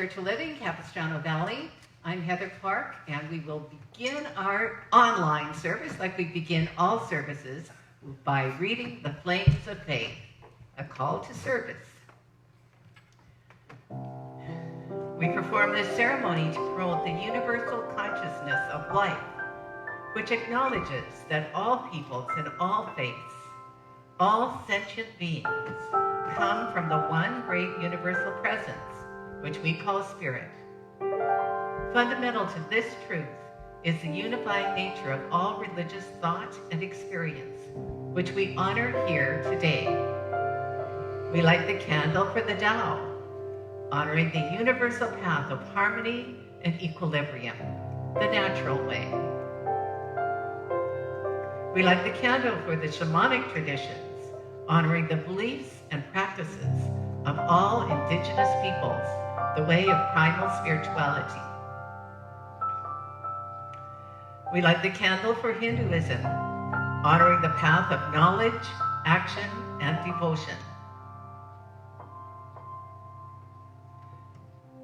Spiritual Living, Capistrano Valley. I'm Heather Clark, and we will begin our online service like we begin all services by reading the Flames of Faith, a call to service. We perform this ceremony to promote the universal consciousness of life, which acknowledges that all peoples and all faiths, all sentient beings, come from the one great universal presence, which we call Spirit. Fundamental to this truth is the unified nature of all religious thought and experience, which we honor here today. We light the candle for the Tao, honoring the universal path of harmony and equilibrium, the natural way. We light the candle for the shamanic traditions, honoring the beliefs and practices of all indigenous peoples, the way of primal spirituality. We light the candle for Hinduism, honoring the path of knowledge, action, and devotion.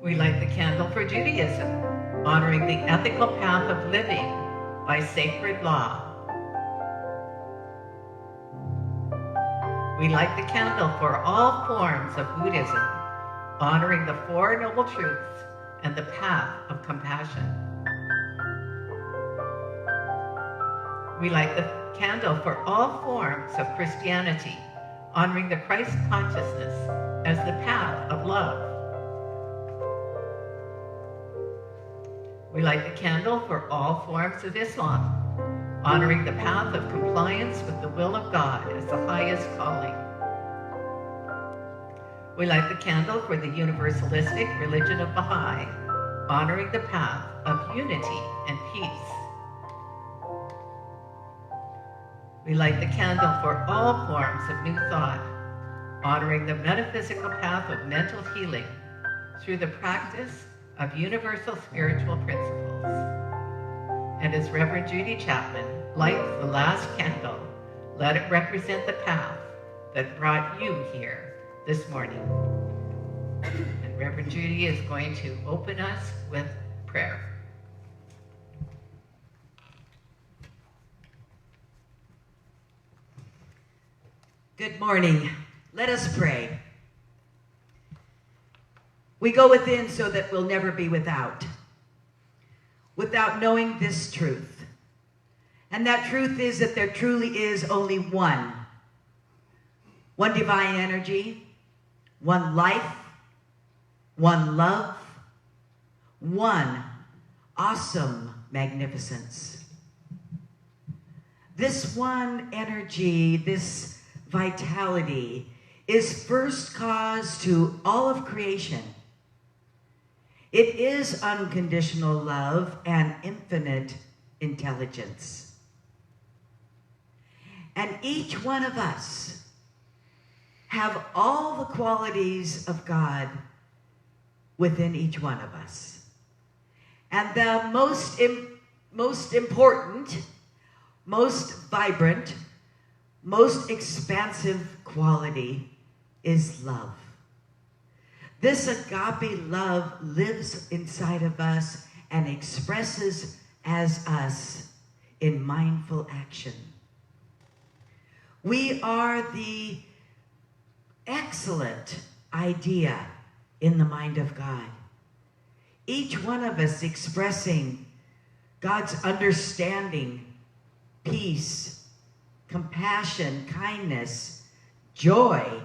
We light the candle for Judaism, honoring the ethical path of living by sacred law. We light the candle for all forms of Buddhism, honoring the Four Noble Truths and the path of compassion. We light the candle for all forms of Christianity, honoring the Christ consciousness as the path of love. We light the candle for all forms of Islam, honoring the path of compliance with the will of God as the highest calling. We light the candle for the universalistic religion of Baha'i, honoring the path of unity and peace. We light the candle for all forms of new thought, honoring the metaphysical path of mental healing through the practice of universal spiritual principles. And as Reverend Judy Chapman lights the last candle, let it represent the path that brought you here this morning. And Reverend Judy is going to open us with prayer. Good morning. Let us pray. We go within so that we'll never be without knowing this truth. And that truth is that there truly is only one divine energy, one life, one love, one awesome magnificence. This one energy, this vitality, is first cause to all of creation. It is unconditional love and infinite intelligence. And each one of us have all the qualities of God within each one of us. And the most important, most vibrant, most expansive quality is love. This agape love lives inside of us and expresses as us in mindful action. We are the excellent idea in the mind of God. Each one of us expressing God's understanding, peace, compassion, kindness, joy,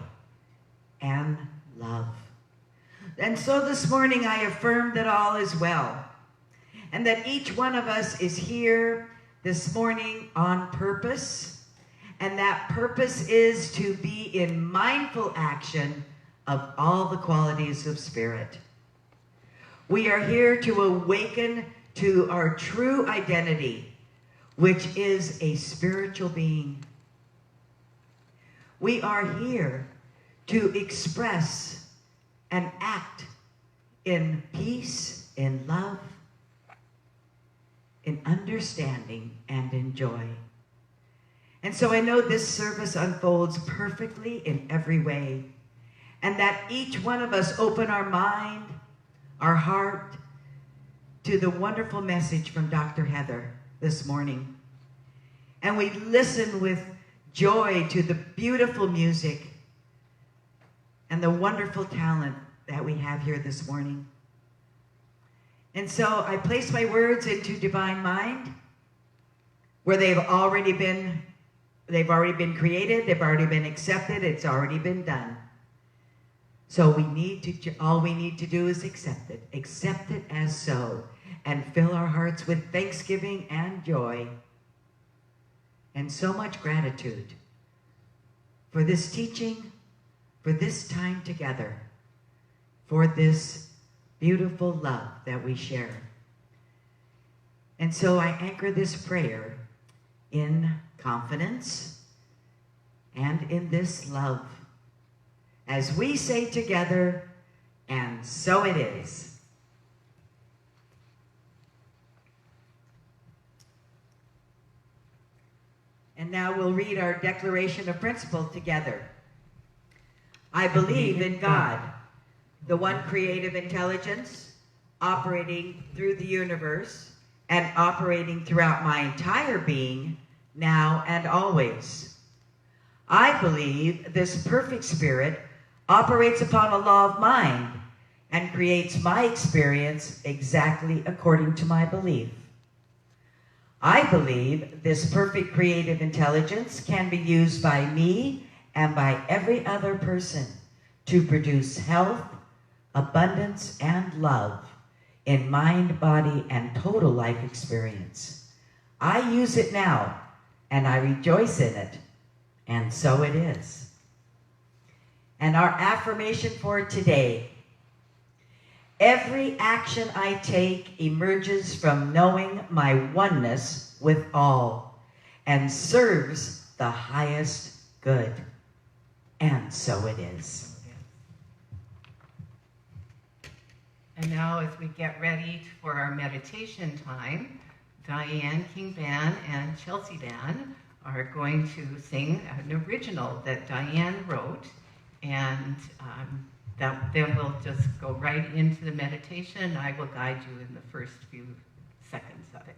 and love. And so this morning I affirm that all is well, and that each one of us is here this morning on purpose, and that purpose is to be in mindful action of all the qualities of Spirit. We are here to awaken to our true identity, which is a spiritual being. We are here to express and act in peace, in love, in understanding, and in joy. And so I know this service unfolds perfectly in every way, and that each one of us open our mind, our heart to the wonderful message from Dr. Heather this morning. And we listen with joy to the beautiful music and the wonderful talent that we have here this morning. And so I place my words into Divine Mind, where they've already been created, they've already been accepted, it's already been done. So all we need to do is accept it as so, and fill our hearts with thanksgiving and joy and so much gratitude for this teaching, for this time together, for this beautiful love that we share. And so I anchor this prayer in confidence and in this love as we say together, and so it is. And now we'll read our declaration of principle together. I believe in God, the one creative intelligence, operating through the universe and operating throughout my entire being, now and always. I believe this perfect spirit operates upon a law of mind and creates my experience exactly according to my belief. I believe this perfect creative intelligence can be used by me and by every other person to produce health, abundance, and love in mind, body, and total life experience. I use it now, and I rejoice in it, and so it is. And our affirmation for today: every action I take emerges from knowing my oneness with all and serves the highest good. And so it is. And now as we get ready for our meditation time, Diane King Band and Chelsea Band are going to sing an original that Diane wrote, and then we'll just go right into the meditation. I will guide you in the first few seconds of it.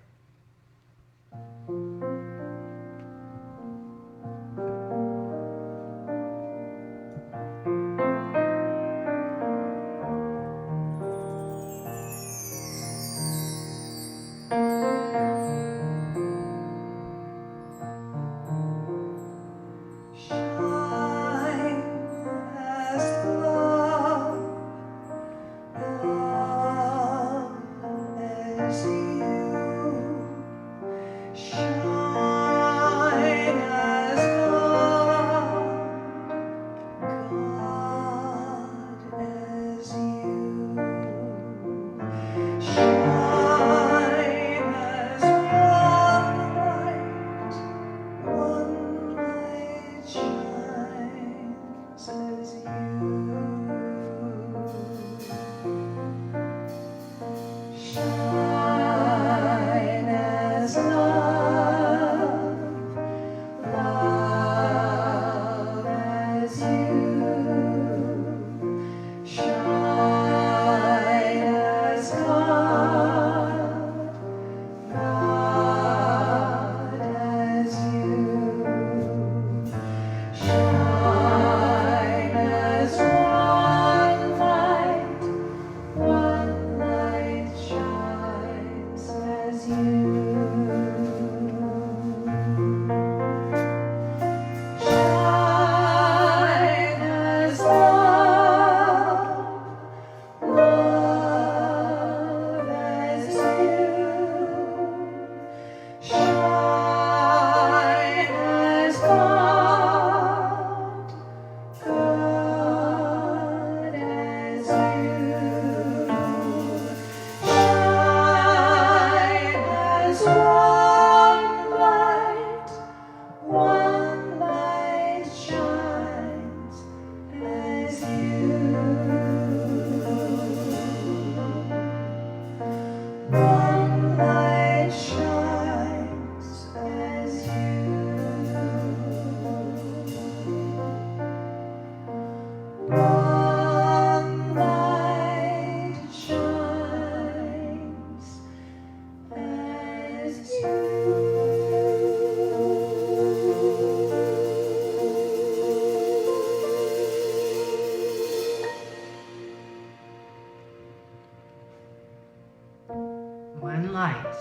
One light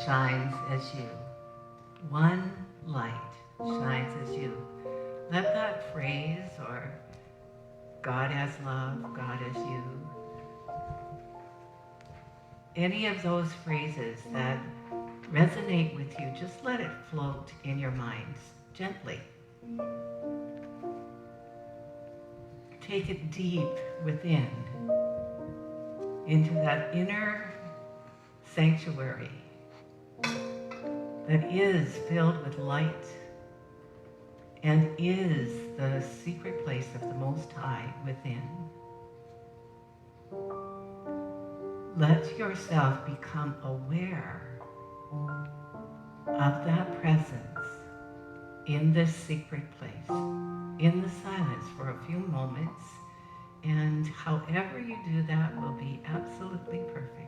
shines as you. One light shines as you. Let that phrase, or God as love, God as you, any of those phrases that resonate with you, just let it float in your minds gently. Take it deep within, into that inner sanctuary that is filled with light and is the secret place of the Most High within. Let yourself become aware of that presence in this secret place, in the silence for a few moments, and however you do that will be absolutely perfect.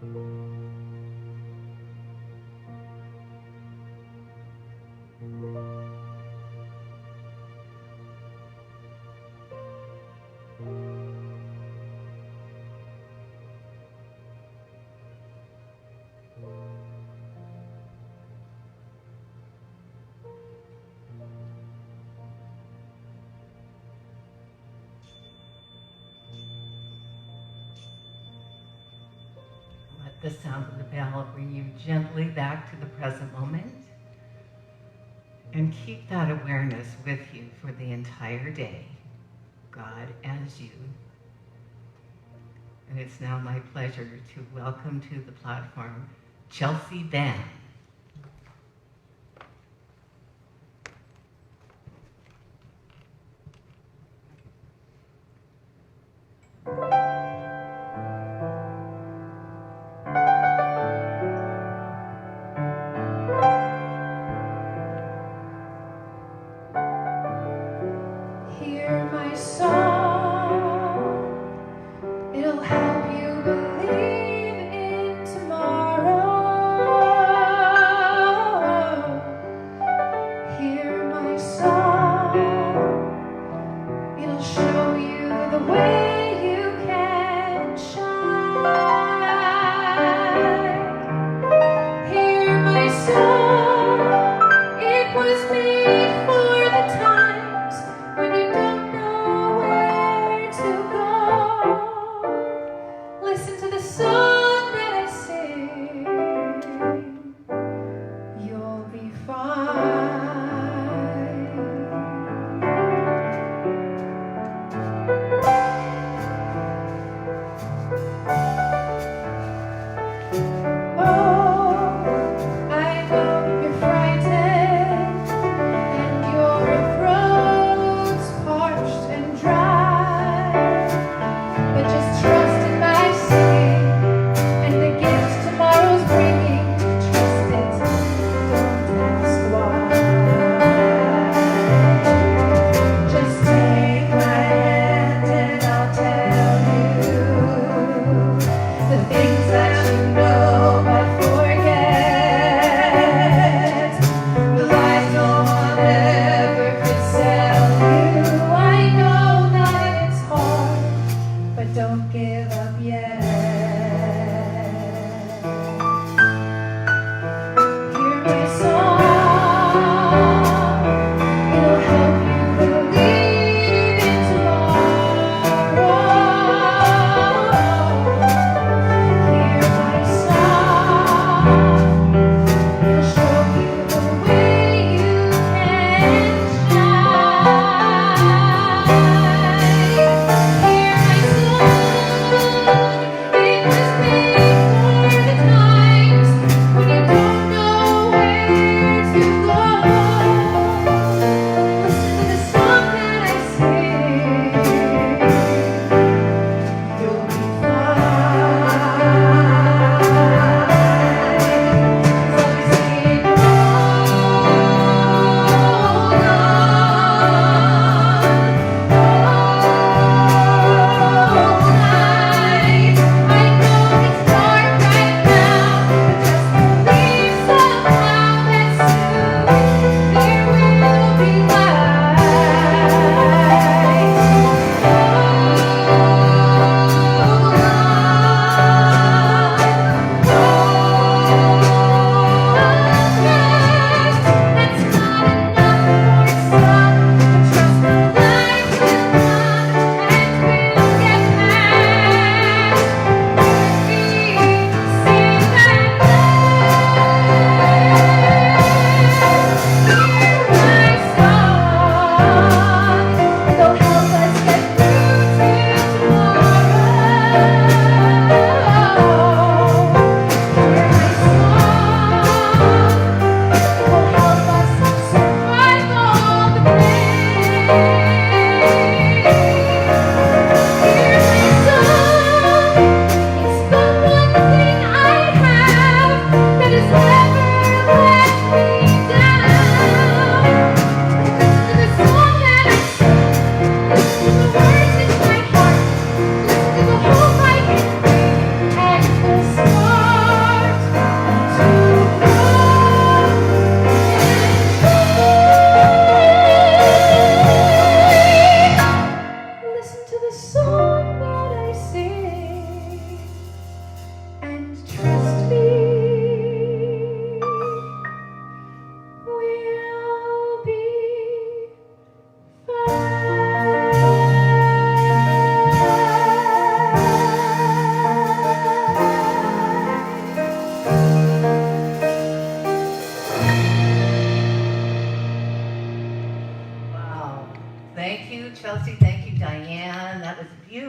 Let the sound of the bell bring you gently back to the present moment. And keep that awareness with you for the entire day. God as you. And it's now my pleasure to welcome to the platform Chelsea Van. Hear my song, it'll help you believe in tomorrow.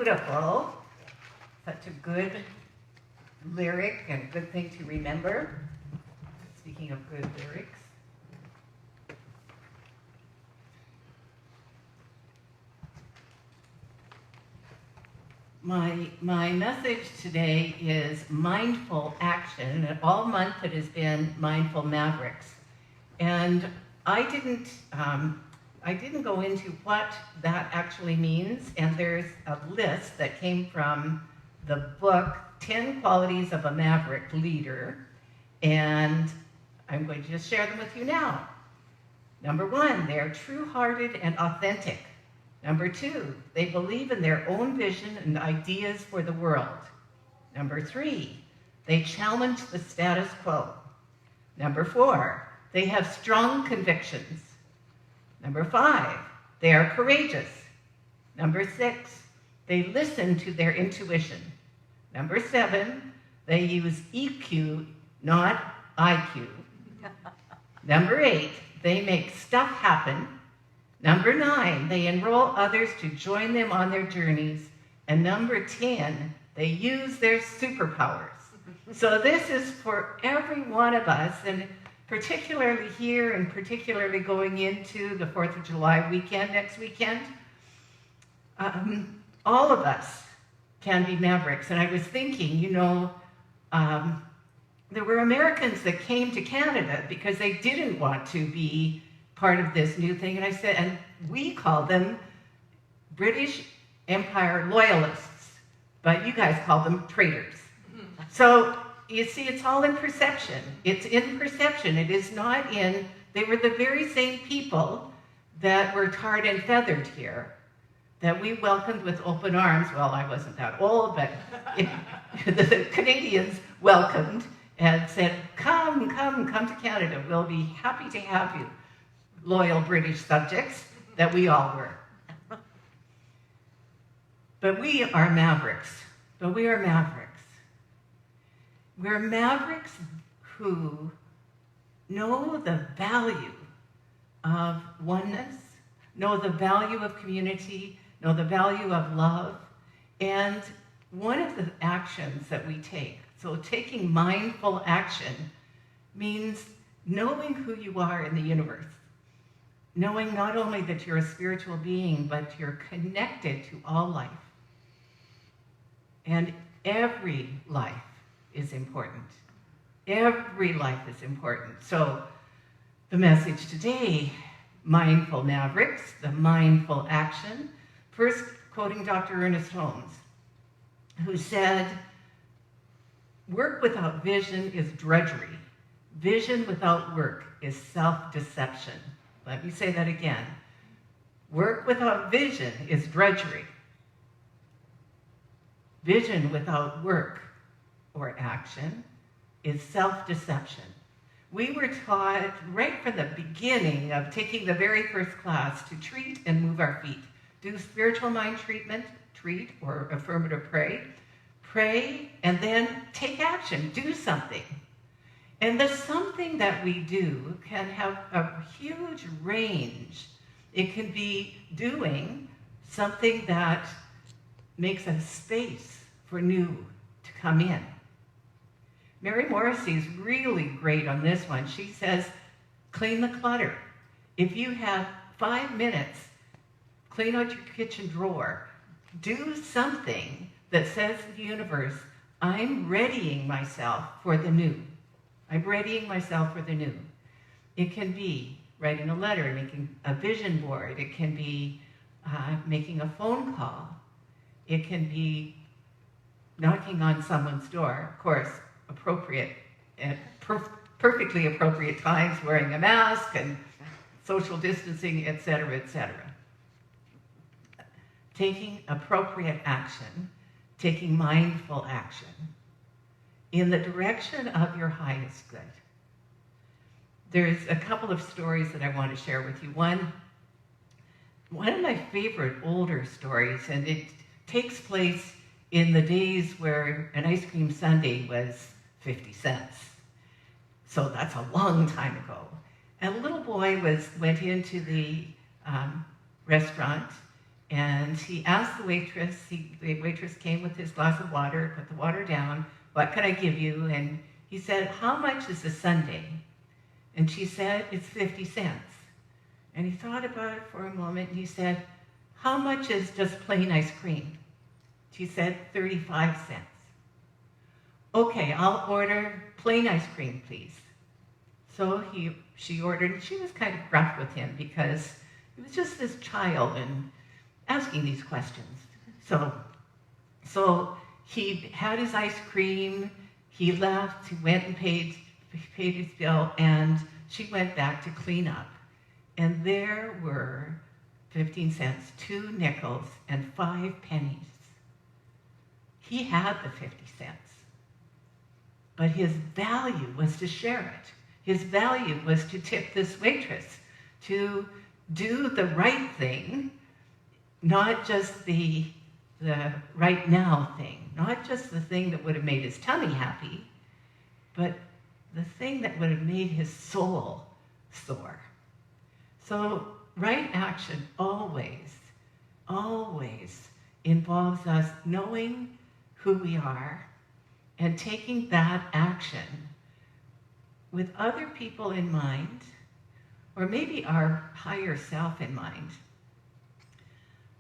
beautiful. Such a good lyric and good thing to remember. Speaking of good lyrics. My message today is mindful action, and all month it has been Mindful Mavericks. And I didn't go into what that actually means, and there's a list that came from the book 10 Qualities of a Maverick Leader, and I'm going to just share them with you now. Number 1, they're true-hearted and authentic. Number 2, they believe in their own vision and ideas for the world. Number 3, they challenge the status quo. Number 4, they have strong convictions. Number 5, they are courageous. Number 6, they listen to their intuition. Number 7, they use EQ, not IQ. Number 8, they make stuff happen. Number 9, they enroll others to join them on their journeys. And number 10, they use their superpowers. So this is for every one of us, and particularly here and particularly going into the 4th of July weekend, next weekend, all of us can be mavericks. And I was thinking, there were Americans that came to Canada because they didn't want to be part of this new thing. And I said, and we call them British Empire loyalists, but you guys call them traitors. So you see, it's all in perception. It's in perception. It is not in, they were the very same people that were tarred and feathered here, that we welcomed with open arms. Well, I wasn't that old, but the Canadians welcomed and said, come to Canada. We'll be happy to have you. Loyal British subjects that we all were. But we are mavericks. We're mavericks who know the value of oneness, know the value of community, know the value of love. And one of the actions that we take, so taking mindful action, means knowing who you are in the universe. Knowing not only that you're a spiritual being, but you're connected to all life. And every life is important. Every life is important. So the message today, Mindful Mavericks, the mindful action. First, quoting Dr. Ernest Holmes, who said, work without vision is drudgery. Vision without work is self-deception. Let me say that again. Work without vision is drudgery. Vision without work or action is self-deception. We were taught right from the beginning of taking the very first class to treat and move our feet. Do spiritual mind treatment, treat or affirmative pray, and then take action, do something. And the something that we do can have a huge range. It can be doing something that makes a space for new to come in. Mary Morrissey is really great on this one. She says, clean the clutter. If you have 5 minutes, clean out your kitchen drawer. Do something that says to the universe, I'm readying myself for the new. I'm readying myself for the new. It can be writing a letter, making a vision board. It can be making a phone call. It can be knocking on someone's door. Of course, appropriate, perfectly appropriate times, wearing a mask and social distancing, etc., etc. Taking appropriate action, taking mindful action in the direction of your highest good. There's a couple of stories that I want to share with you. One of my favorite older stories, and it takes place in the days where an ice cream sundae was 50 cents. So that's a long time ago. And a little boy went into the restaurant, And he asked the waitress, the waitress came with his glass of water, put the water down, what can I give you? And he said, how much is a sundae? And she said, it's 50 cents. And he thought about it for a moment, and he said, how much is just plain ice cream? She said, 35 cents. Okay, I'll order plain ice cream, please. So she ordered, and she was kind of gruff with him because he was just this child and asking these questions. So he had his ice cream, he left, he went and paid his bill, and she went back to clean up. And there were 15 cents, 2 nickels, and 5 pennies. He had the 50 cents. But his value was to share it. His value was to tip this waitress, to do the right thing, not just the right now thing, not just the thing that would have made his tummy happy, but the thing that would have made his soul soar. So right action always, always involves us knowing who we are and taking that action with other people in mind, or maybe our higher self in mind.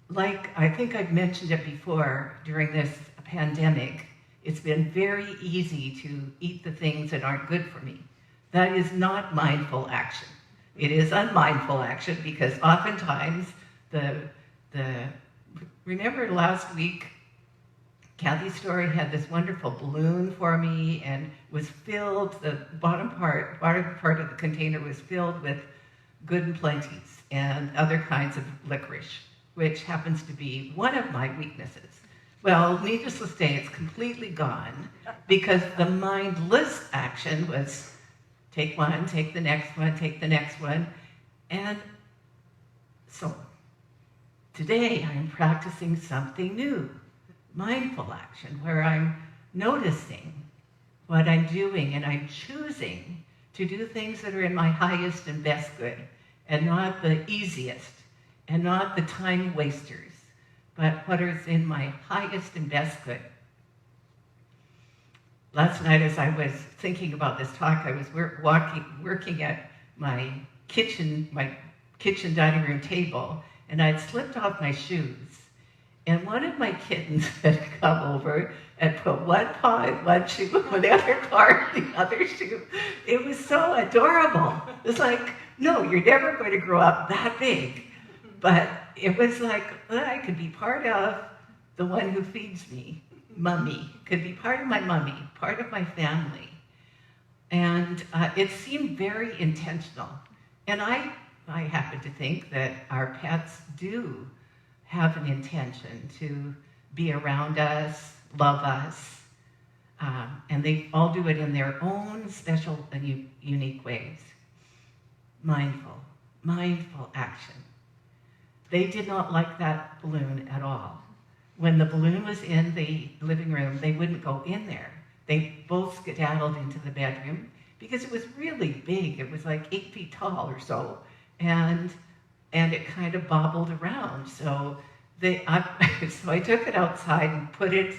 Like, I think I've mentioned it before, during this pandemic, it's been very easy to eat the things that aren't good for me. That is not mindful action. It is unmindful action because oftentimes remember last week, Kathy's Story had this wonderful balloon for me and was filled, the bottom part of the container was filled with Good and Plenty's and other kinds of licorice, which happens to be one of my weaknesses. Well, needless to say, it's completely gone because the mindless action was take one, take the next one, take the next one. And so today I'm practicing something new, mindful action, where I'm noticing what I'm doing and I'm choosing to do things that are in my highest and best good and not the easiest and not the time wasters, but what is in my highest and best good. Last night, as I was thinking about this talk, I was working at my kitchen dining room table, and I'd slipped off my shoes. And one of my kittens had come over and put one paw in one shoe, the other paw in the other shoe. It was so adorable. It was like, no, you're never going to grow up that big. But it was like, well, I could be part of the one who feeds me. Mummy, could be part of my mummy, part of my family. And it seemed very intentional. And I happen to think that our pets do have an intention to be around us, love us, and they all do it in their own special and unique ways. Mindful action. They did not like that balloon at all. When the balloon was in the living room, they wouldn't go in there. They both skedaddled into the bedroom because it was really big. It was like 8 feet tall or so, and it kind of bobbled around. So I took it outside and put it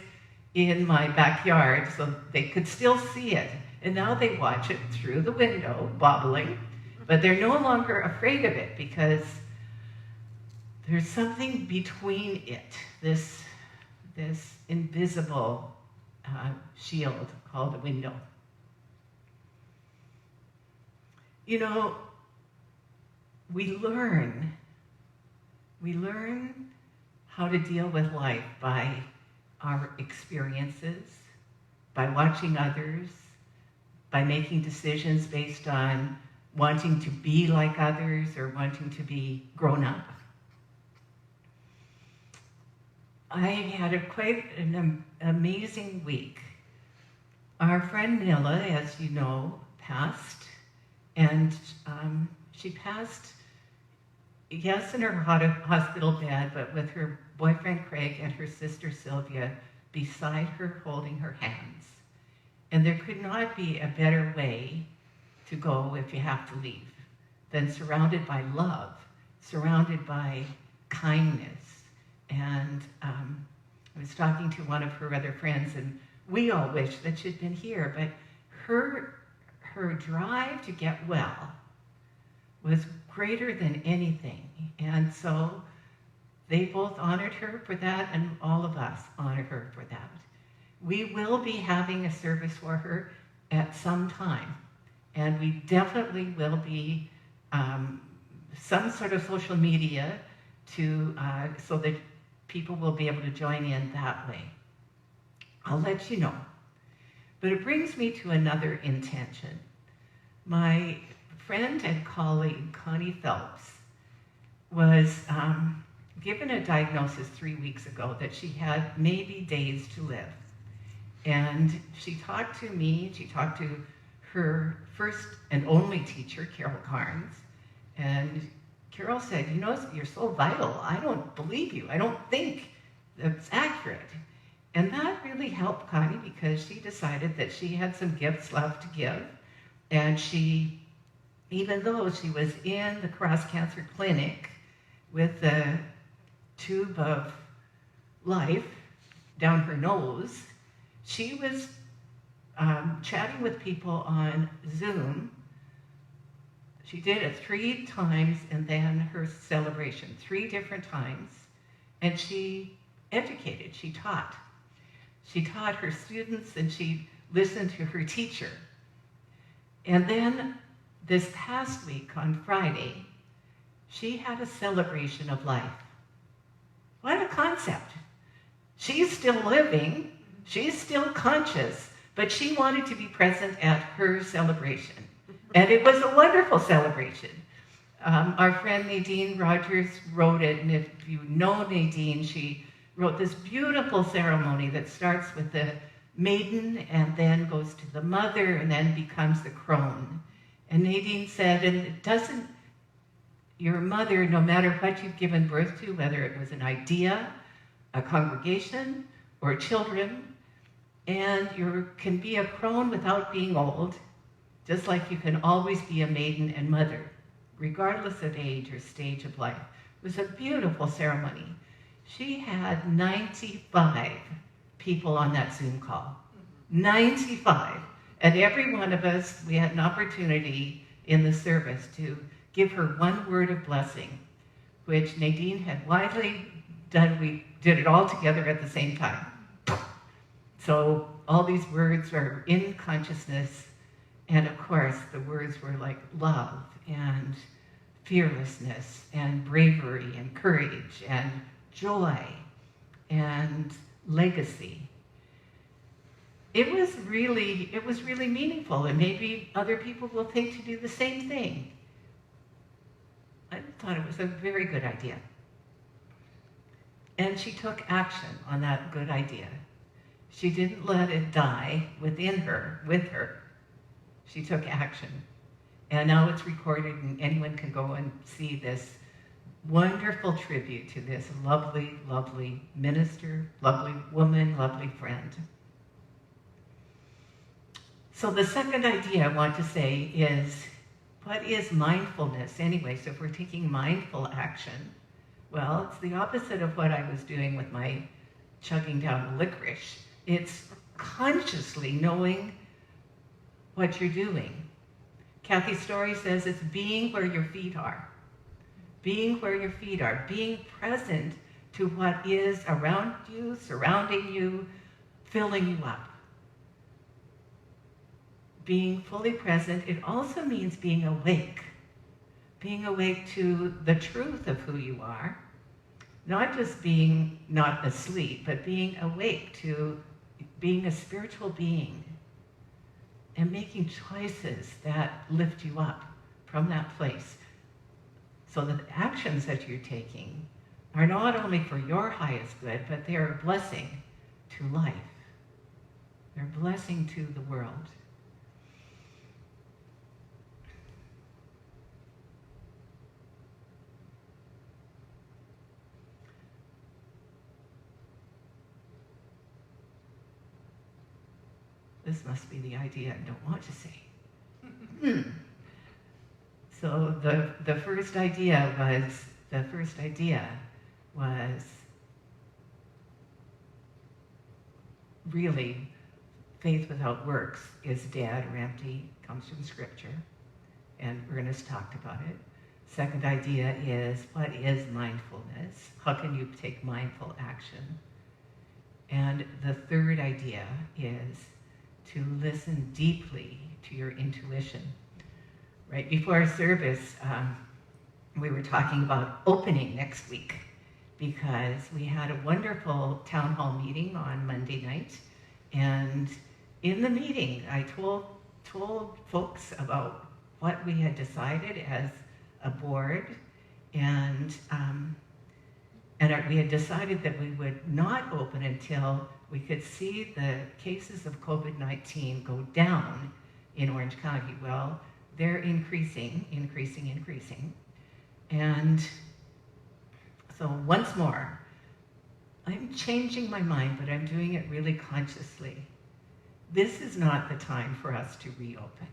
in my backyard so they could still see it. And now they watch it through the window, bobbling, but they're no longer afraid of it because there's something between it, this invisible shield called a window. You know, we learn how to deal with life by our experiences, by watching others, by making decisions based on wanting to be like others or wanting to be grown up. I had quite an amazing week. Our friend Nilla, as you know, passed, and she passed, yes, in her hospital bed, but with her boyfriend Craig and her sister Sylvia beside her, holding her hands. And there could not be a better way to go if you have to leave than surrounded by love, surrounded by kindness, And I was talking to one of her other friends, and we all wish that she'd been here, but her drive to get well was greater than anything. And so they both honored her for that, and all of us honor her for that. We will be having a service for her at some time, and we definitely will be some sort of social media to so that people will be able to join in that way. I'll let you know. But it brings me to another intention. My friend and colleague, Connie Phelps, was given a diagnosis 3 weeks ago that she had maybe days to live. And she talked to me, she talked to her first and only teacher, Carol Carnes, and Carol said, you know, you're so vital. I don't believe you. I don't think that's accurate. And that really helped Connie because she decided that she had some gifts left to give. And she, even though she was in the Cross Cancer Clinic with the tube of life down her nose, she was chatting with people on Zoom. She did it 3 times, and then her celebration 3 different times. And she educated, she taught. She taught her students, and she listened to her teacher. And then this past week on Friday, she had a celebration of life. What a concept. She's still living, she's still conscious, but she wanted to be present at her celebration. And it was a wonderful celebration. Our friend Nadine Rogers wrote it, and if you know Nadine, she wrote this beautiful ceremony that starts with the maiden and then goes to the mother and then becomes the crone. And Nadine said, and it doesn't, your mother, no matter what you've given birth to, whether it was an idea, a congregation, or children, and you can be a crone without being old, just like you can always be a maiden and mother, regardless of age or stage of life. It was a beautiful ceremony. She had 95 people on that Zoom call. 95. And every one of us, we had an opportunity in the service to give her one word of blessing, which Nadine had widely done. We did it all together at the same time. So all these words are in consciousness. And of course, the words were like love and fearlessness and bravery and courage and joy and legacy. It was really meaningful, and maybe other people will think to do the same thing. I thought it was a very good idea. And she took action on that good idea. She didn't let it die within her, with her. She took action. And now it's recorded, and anyone can go and see this wonderful tribute to this lovely, lovely minister, lovely woman, lovely friend. So the second idea I want to say is, what is mindfulness anyway? So if we're taking mindful action, well, it's the opposite of what I was doing with my chugging down the licorice. It's consciously knowing what you're doing. Kathy Story says it's being where your feet are. Being where your feet are. Being present to what is around you, surrounding you, filling you up. Being fully present, it also means being awake. Being awake to the truth of who you are. Not just being not asleep, but being awake to being a spiritual being. And making choices that lift you up from that place. So that the actions that you're taking are not only for your highest good, but they are a blessing to life. They're a blessing to the world. This must be the idea I don't want to say. So the first idea was really, faith without works is dead or empty, comes from Scripture, and Ernest talked about it. Second idea is, what is mindfulness? How can you take mindful action? And the third idea is to listen deeply to your intuition. Right before our service, we were talking about opening next week because we had a wonderful town hall meeting on Monday night. And in the meeting, I told folks about what we had decided as a board, and we had decided that we would not open until we could see the cases of COVID-19 go down in Orange County. Well, they're increasing. And so once more, I'm changing my mind, but I'm doing it really consciously. This is not the time for us to reopen.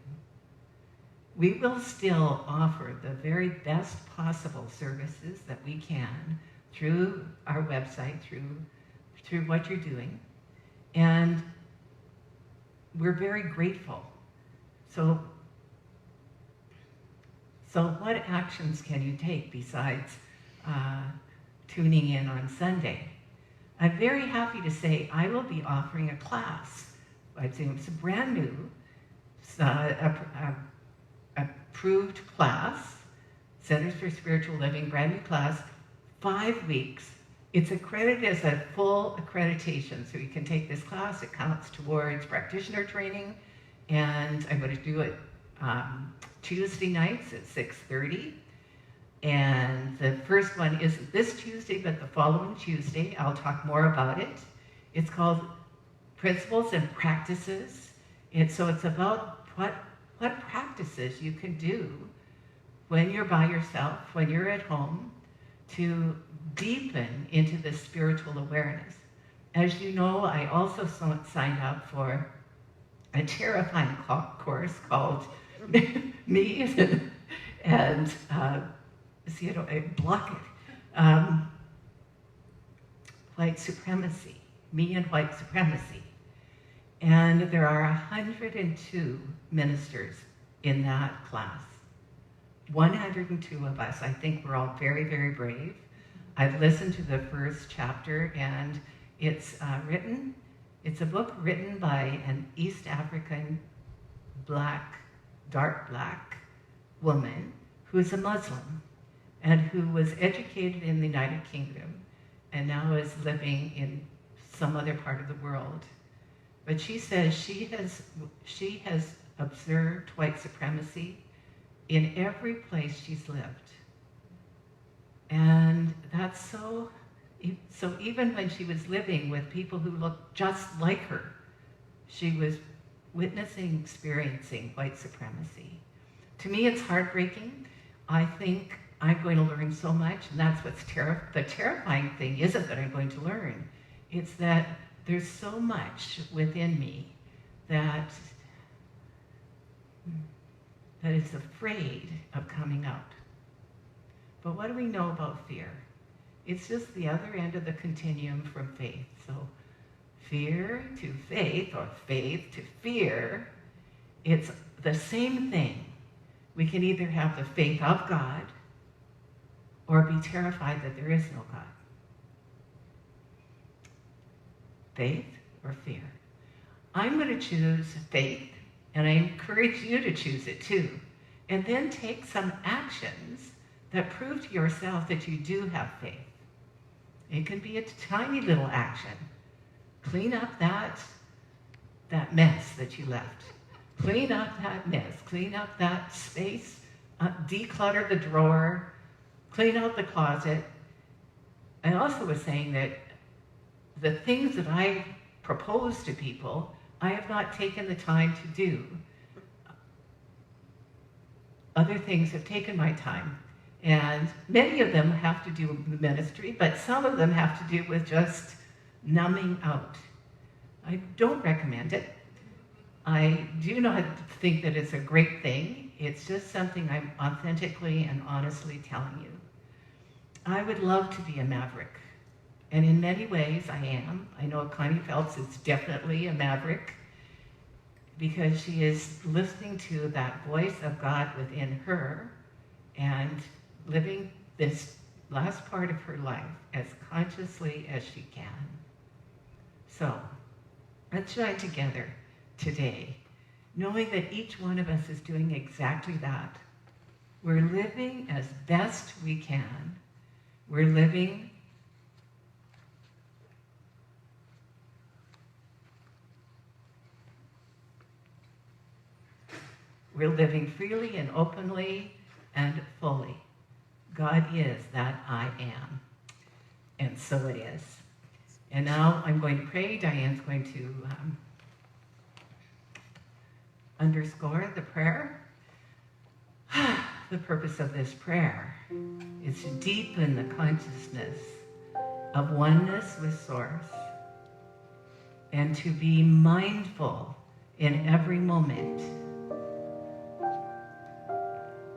We will still offer the very best possible services that we can through our website, through what you're doing. And we're very grateful. So what actions can you take besides tuning in on Sunday? I'm very happy to say I will be offering a class. I'd say it's a brand new, approved class, Centers for Spiritual Living, brand new class, 5 weeks. It's accredited as a full accreditation, so you can take this class. It counts towards practitioner training, and I'm going to do it Tuesday nights at 6:30. And the first one isn't this Tuesday, but the following Tuesday. I'll talk more about it. It's called Principles and Practices. So it's about what practices you can do when you're by yourself, when you're at home, to deepen into this spiritual awareness. As you know, I also signed up for a terrifying course called Me and see, I block it. White supremacy, me and white supremacy. And there are 102 ministers in that class. 102 of us. I think we're all very, very brave. I've listened to the first chapter, and it's a book written by an East African dark black woman who's a Muslim and who was educated in the United Kingdom and now is living in some other part of the world. But she says she has observed white supremacy in every place she's lived. And that's so even when she was living with people who looked just like her, she was experiencing white supremacy. To me, it's heartbreaking. I think I'm going to learn so much, and that's what's the terrifying thing isn't that I'm going to learn. It's that there's so much within me that is afraid of coming out. But what do we know about fear? It's just the other end of the continuum from faith. So fear to faith, or faith to fear, it's the same thing. We can either have the faith of God or be terrified that there is no God. Faith or fear. I'm going to choose faith, and I encourage you to choose it too. And then take some actions that prove to yourself that you do have faith. It can be a tiny little action. Clean up that mess that you left. Clean up that mess. Clean up that space. Declutter the drawer. Clean out the closet. I also was saying that the things that I propose to people, I have not taken the time to do. Other things have taken my time. And many of them have to do with ministry, but some of them have to do with just numbing out. I don't recommend it. I do not think that it's a great thing. It's just something I'm authentically and honestly telling you. I would love to be a maverick And in many ways, I am. I know Connie Phelps is definitely a maverick because she is listening to that voice of God within her and living this last part of her life as consciously as she can. So, let's join together today, knowing that each one of us is doing exactly that. We're living as best we can. We're living freely and openly and fully. God is that I am. And so it is. And now I'm going to pray. Diane's going to underscore the prayer. The purpose of this prayer is to deepen the consciousness of oneness with Source and to be mindful in every moment,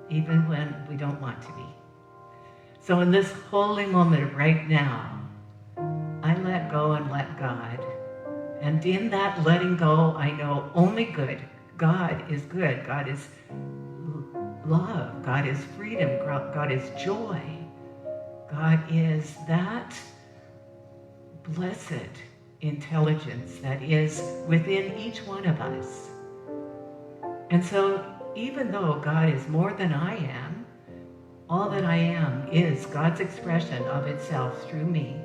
even when we don't want to be. So in this holy moment of right now, I let go and let God. And in that letting go, I know only good. God is good. God is love. God is freedom. God is joy. God is that blessed intelligence that is within each one of us. And so even though God is more than I am, all that I am is God's expression of itself through me.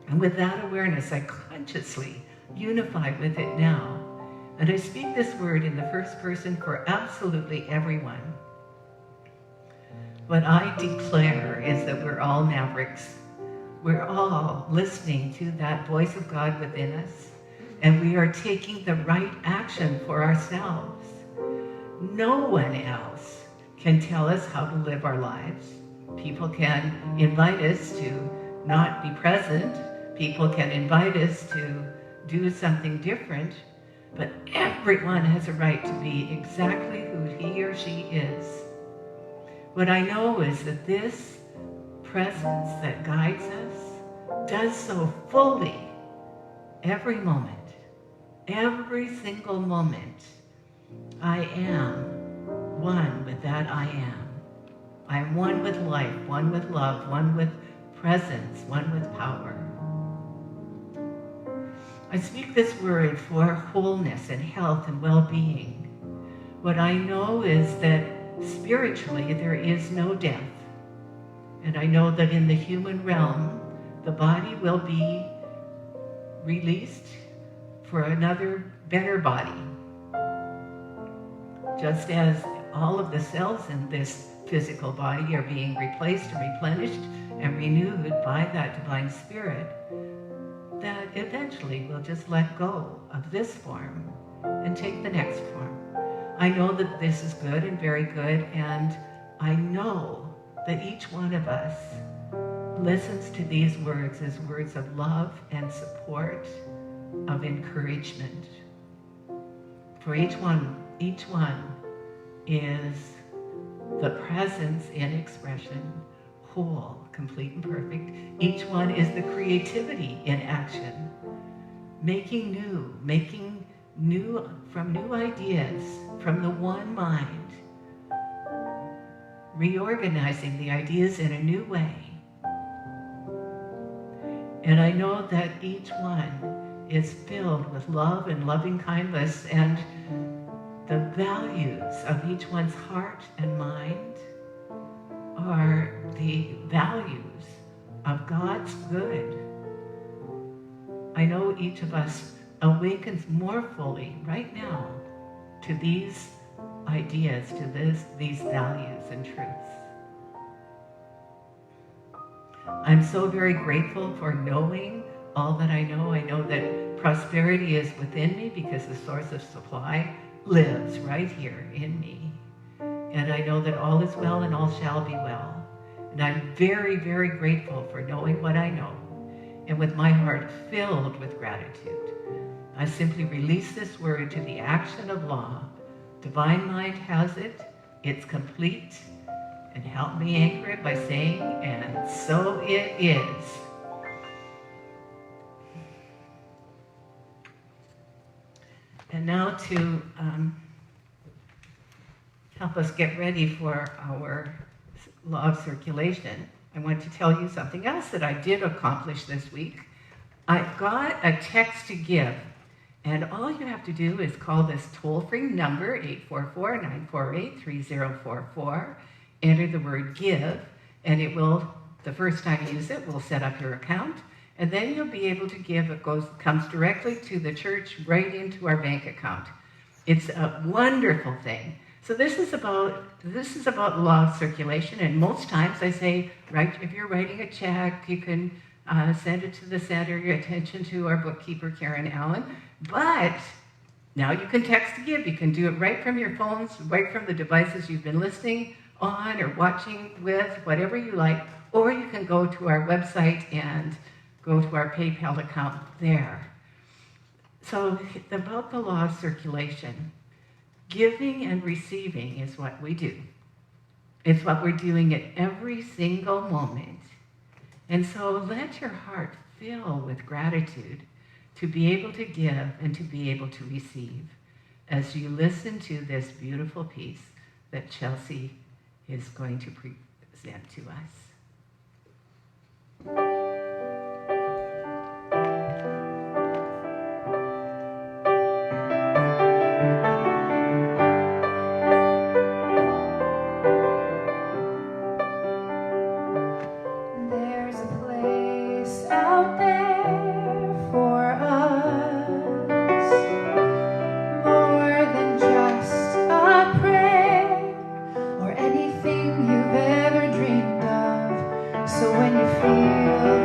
And with that awareness, I consciously unify with it now. And I speak this word in the first person for absolutely everyone. What I declare is that we're all mavericks. We're all listening to that voice of God within us, and we are taking the right action for ourselves. No one else can tell us how to live our lives. People can invite us to not be present. People can invite us to do something different, but everyone has a right to be exactly who he or she is. What I know is that this presence that guides us does so fully every moment, every single moment. I am one with that I am. I am one with life, one with love, one with presence, one with power. I speak this word for wholeness and health and well-being. What I know is that spiritually there is no death. And I know that in the human realm, the body will be released for another better body. Just as all of the cells in this physical body are being replaced and replenished and renewed by that divine spirit, that eventually we'll just let go of this form and take the next form. I know that this is good and very good, and I know that each one of us listens to these words as words of love and support, of encouragement. For each one is the presence in expression, whole, complete and perfect. Each one is the creativity in action, making new from new ideas, from the one mind, reorganizing the ideas in a new way. And I know that each one is filled with love and loving kindness, and the values of each one's heart and mind are the values of God's good. I know each of us awakens more fully right now to these ideas, to these values and truths. I'm so very grateful for knowing all that I know. I know that prosperity is within me because the source of supply lives right here in me. And I know that all is well and all shall be well. And I'm very, very grateful for knowing what I know. And with my heart filled with gratitude, I simply release this word to the action of law. Divine Mind has it. It's complete. And help me anchor it by saying, and so it is. And now to help us get ready for our law of circulation, I want to tell you something else that I did accomplish this week. I got a text to give, and all you have to do is call this toll-free number, 844-948-3044, enter the word give, and it will, the first time you use it, will set up your account, and then you'll be able to give. It comes directly to the church, right into our bank account. It's a wonderful thing. So this is about law of circulation, and most times I say, if you're writing a check, you can send it to the center, your attention to our bookkeeper, Karen Allen. But now you can text to give. You can do it right from your phones, right from the devices you've been listening on or watching with, whatever you like. Or you can go to our website and go to our PayPal account there. So about the law of circulation, giving and receiving is what we do. It's what we're doing at every single moment. And so let your heart fill with gratitude to be able to give and to be able to receive as you listen to this beautiful piece that Chelsea is going to present to us. There's a place out there for us, more than just a prayer or anything you've ever dreamed of. So when you feel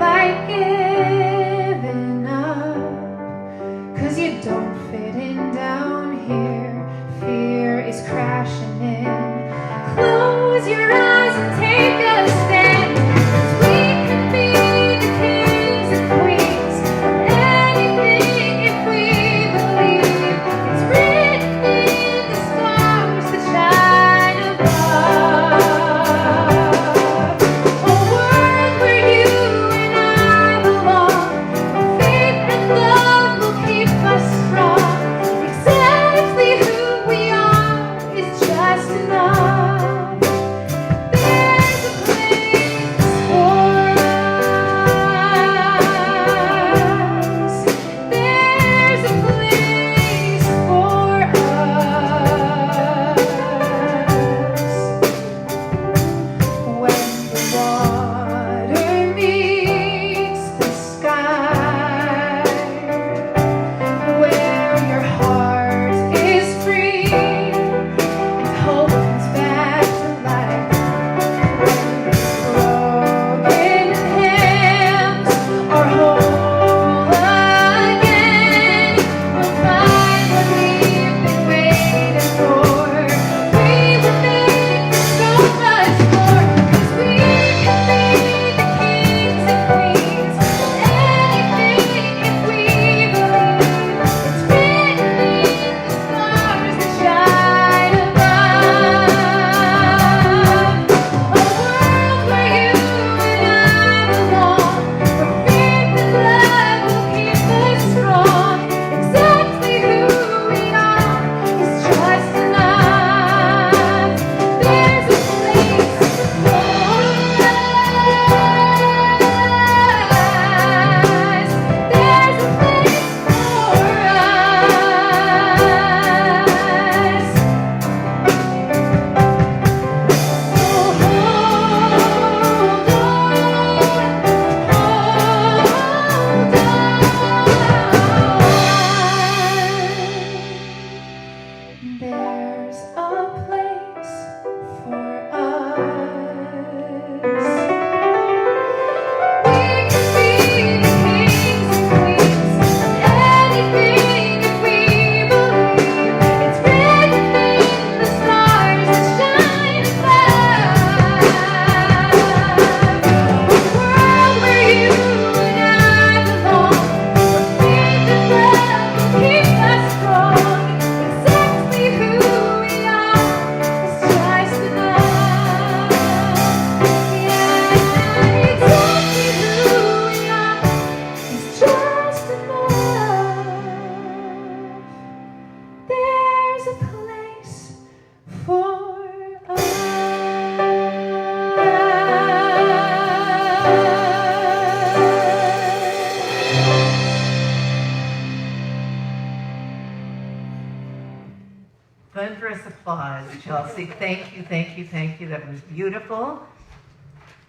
thunderous applause, Chelsea. Thank you, thank you, thank you. That was beautiful.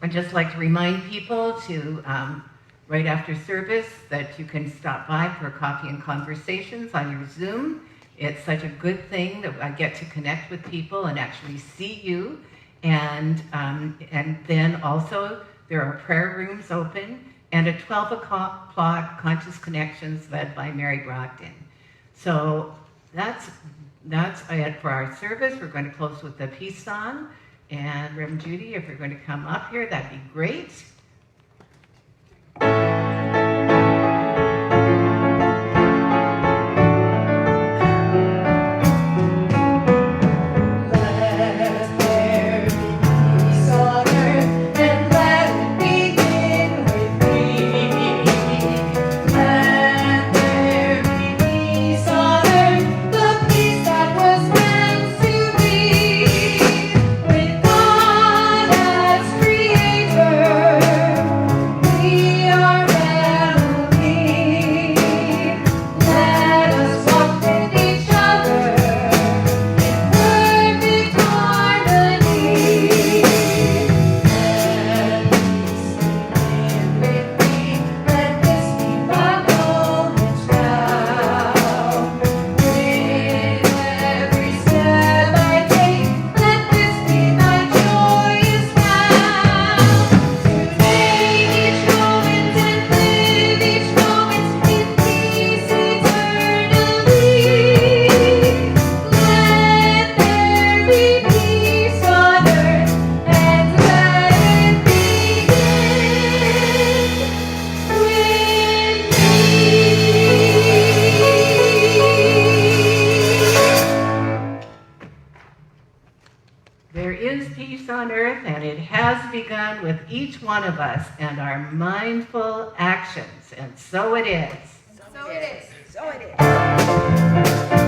I'd just like to remind people to, right after service, that you can stop by for coffee and conversations on your Zoom. It's such a good thing that I get to connect with people and actually see you. And then also there are prayer rooms open and at 12 o'clock Conscious Connections led by Mary Brogdon. So that's it for our service. We're going to close with the peace song. And Reverend Judy, if you're going to come up here, that'd be great. There is peace on earth, and it has begun with each one of us and our mindful actions. And so it is. So it is. So it is.